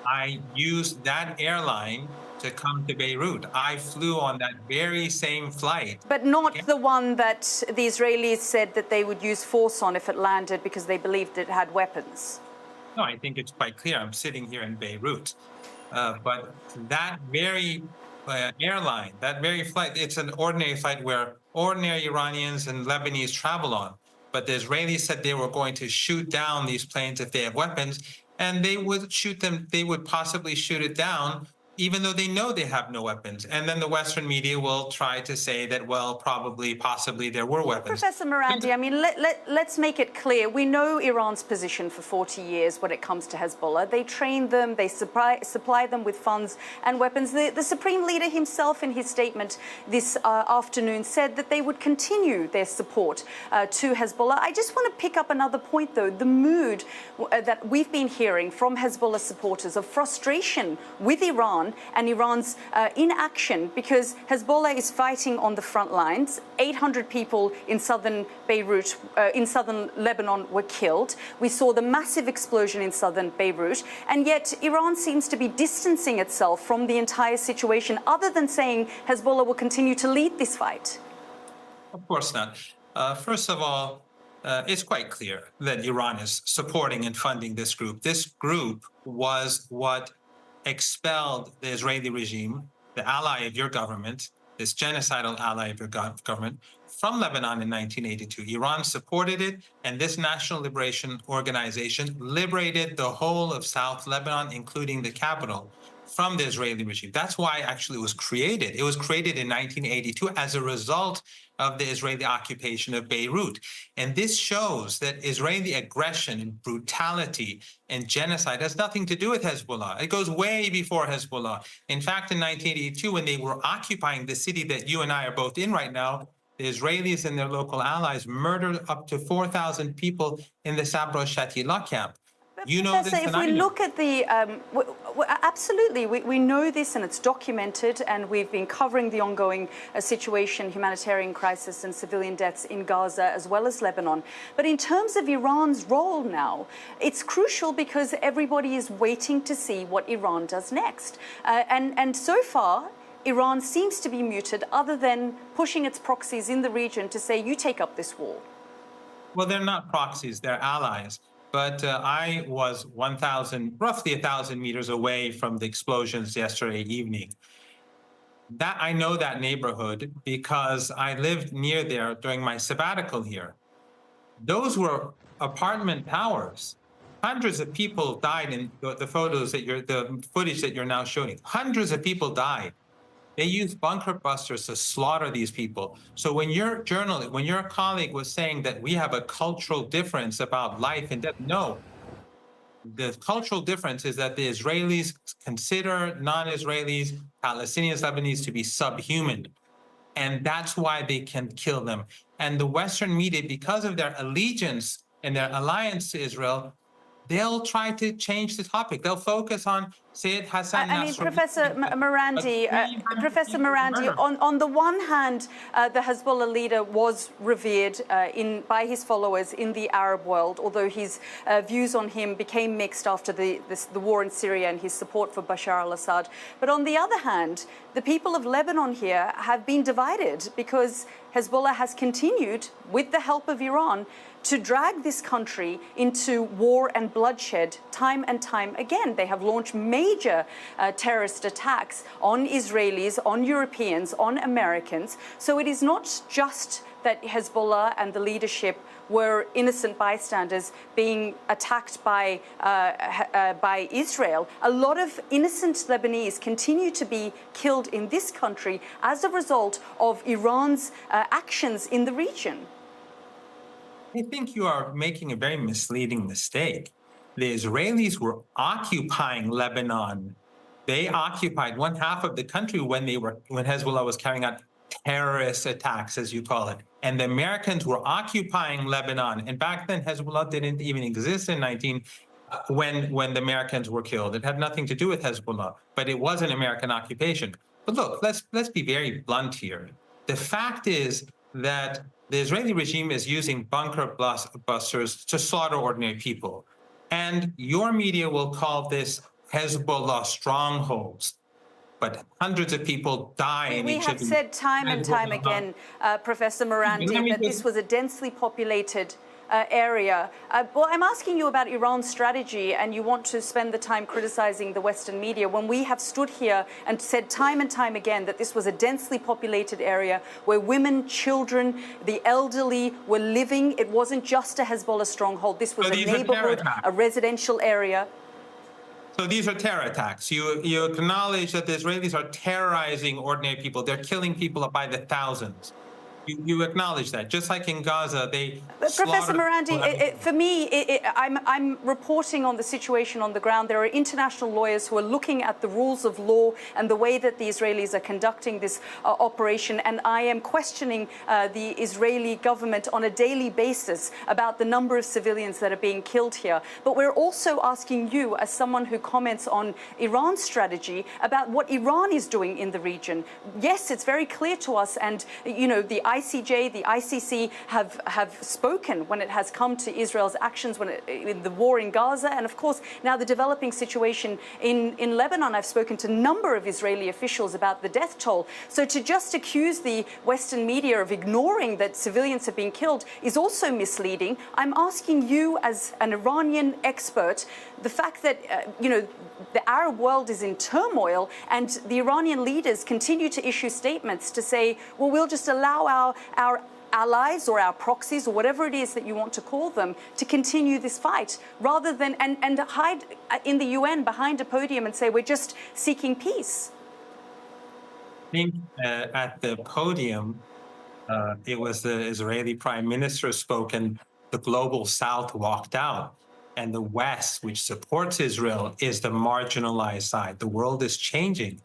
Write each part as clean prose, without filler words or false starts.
I used that airline to come to Beirut. I flew on that very same flight. But not the one that the Israelis said that they would use force on if it landed because they believed it had weapons. No, I think it's quite clear. I'm sitting here in Beirut. But that very airline, that very flight, it's an ordinary flight where ordinary Iranians and Lebanese travel on. But the Israelis said they were going to shoot down these planes if they have weapons, and they would shoot them, they would possibly shoot it down, even though they know they have no weapons. And then the Western media will try to say that, well, probably, possibly there were weapons. Professor Miranda, I mean, let's make it clear. We know Iran's position for 40 years when it comes to Hezbollah. They train them, they supply them with funds and weapons. The Supreme Leader himself in his statement this afternoon said that they would continue their support to Hezbollah. I just want to pick up another point, though. The mood that we've been hearing from Hezbollah supporters of frustration with Iran and Iran's inaction, because Hezbollah is fighting on the front lines. 800 people in southern Beirut, in southern Lebanon were killed. We saw the massive explosion in southern Beirut, and yet Iran seems to be distancing itself from the entire situation, other than saying Hezbollah will continue to lead this fight. Of course not. First of all, it's quite clear that Iran is supporting and funding this group. This group was what expelled the Israeli regime, the ally of your government, this genocidal ally of your government, from Lebanon in 1982. Iran supported it, and this National Liberation Organization liberated the whole of South Lebanon, including the capital, from the Israeli regime. That's why actually it was created. It was created in 1982 as a result of the Israeli occupation of Beirut. And this shows that Israeli aggression and brutality and genocide has nothing to do with Hezbollah. It goes way before Hezbollah. In fact, in 1982, when they were occupying the city that you and I are both in right now, the Israelis and their local allies murdered up to 4,000 people in the Sabra Shatila camp. You know Professor, this, if we look at the, absolutely, we know this and it's documented, and we've been covering the ongoing situation, humanitarian crisis and civilian deaths in Gaza as well as Lebanon. But in terms of Iran's role now, it's crucial because everybody is waiting to see what Iran does next. And so far, Iran seems to be muted, other than pushing its proxies in the region to say, you take up this war. Well, they're not proxies, they're allies. But I was roughly 1,000 meters away from the explosions yesterday evening. That I know that neighborhood because I lived near there during my sabbatical here. Those were apartment towers. Hundreds of people died in the footage that you're now showing. Hundreds of people died. They used bunker busters to slaughter these people. So when your colleague was saying that we have a cultural difference about life and death, no. The cultural difference is that the Israelis consider non-Israelis, Palestinians, Lebanese to be subhuman. And that's why they can kill them. And the Western media, because of their allegiance and their alliance to Israel, they'll try to change the topic. They'll focus on Sayyid Hassan Nasrallah. I mean, Professor Miranda, on the one hand, the Hezbollah leader was revered by his followers in the Arab world, although his views on him became mixed after the war in Syria and his support for Bashar al-Assad. But on the other hand, the people of Lebanon here have been divided because Hezbollah has continued, with the help of Iran, to drag this country into war and bloodshed time and time again. They have launched major terrorist attacks on Israelis, on Europeans, on Americans. So it is not just that Hezbollah and the leadership were innocent bystanders being attacked by Israel. A lot of innocent Lebanese continue to be killed in this country as a result of Iran's actions in the region. I think you are making a very misleading mistake. The Israelis were occupying Lebanon. They occupied one half of the country when Hezbollah was carrying out terrorist attacks, as you call it. And the Americans were occupying Lebanon. And back then, Hezbollah didn't even exist when the Americans were killed. It had nothing to do with Hezbollah, but it was an American occupation. But look, let's be very blunt here. The fact is that the Israeli regime is using bunker busters to slaughter ordinary people. And your media will call this Hezbollah strongholds. But hundreds of people die in We each have of these. said time and time again, Professor Miranda, that this was a densely populated area. Well, I'm asking you about Iran's strategy, and you want to spend the time criticizing the Western media when we have stood here and said time and time again that this was a densely populated area where women, children, the elderly were living. It wasn't just a Hezbollah stronghold. This was a neighborhood, a residential area. So these are terror attacks. You acknowledge that the Israelis are terrorizing ordinary people. They're killing people by the thousands. You acknowledge that, just like in Gaza, they. Professor Miranda, for me, I'm reporting on the situation on the ground. There are international lawyers who are looking at the rules of law and the way that the Israelis are conducting this operation, and I am questioning the Israeli government on a daily basis about the number of civilians that are being killed here. But we're also asking you, as someone who comments on Iran's strategy, about what Iran is doing in the region. Yes, it's very clear to us, and you know, the ICJ, the ICC have spoken when it has come to Israel's actions in the war in Gaza, and of course now the developing situation in Lebanon. I've spoken to a number of Israeli officials about the death toll. So to just accuse the Western media of ignoring that civilians have been killed is also misleading. I'm asking you, as an Iranian expert, the fact that you know, the Arab world is in turmoil, and the Iranian leaders continue to issue statements to say, well, we'll just allow our allies or our proxies or whatever it is that you want to call them to continue this fight, rather than and hide in the UN behind a podium and say we're just seeking peace. I think at the podium, it was the Israeli prime minister spoke, and the global South walked out. And the West, which supports Israel, is the marginalized side. The world is changing.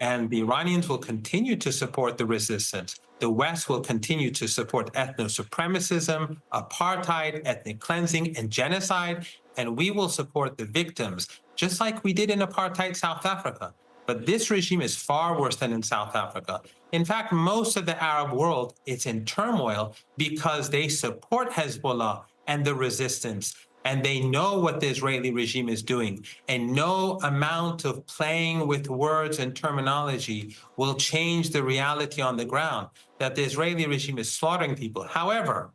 And the Iranians will continue to support the resistance. The West will continue to support ethno-supremacism, apartheid, ethnic cleansing, and genocide. And we will support the victims, just like we did in apartheid South Africa. But this regime is far worse than in South Africa. In fact, most of the Arab world is in turmoil because they support Hezbollah and the resistance. And they know what the Israeli regime is doing. And no amount of playing with words and terminology will change the reality on the ground, that the Israeli regime is slaughtering people. However,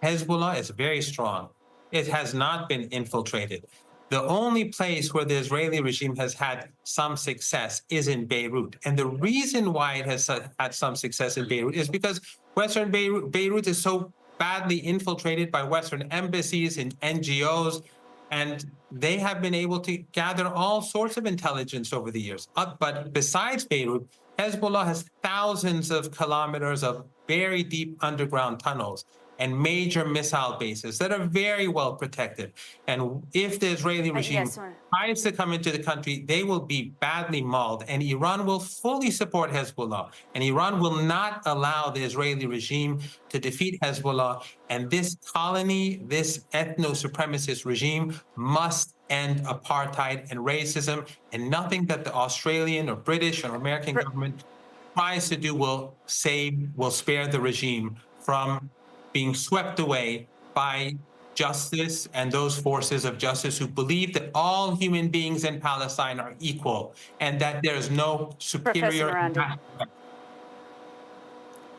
Hezbollah is very strong. It has not been infiltrated. The only place where the Israeli regime has had some success is in Beirut. And the reason why it has had some success in Beirut is because Western Beirut is so badly infiltrated by Western embassies and NGOs, and they have been able to gather all sorts of intelligence over the years. But besides Beirut, Hezbollah has thousands of kilometers of very deep underground tunnels and major missile bases that are very well protected. And if the Israeli regime tries to come into the country, they will be badly mauled. And Iran will fully support Hezbollah. And Iran will not allow the Israeli regime to defeat Hezbollah. And this colony, this ethno-supremacist regime must end apartheid and racism. And nothing that the Australian or British or American government tries to do will spare the regime from being swept away by justice and those forces of justice who believe that all human beings in Palestine are equal and that there's no superior.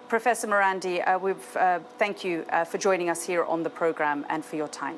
Professor Miranda, thank you for joining us here on the program and for your time.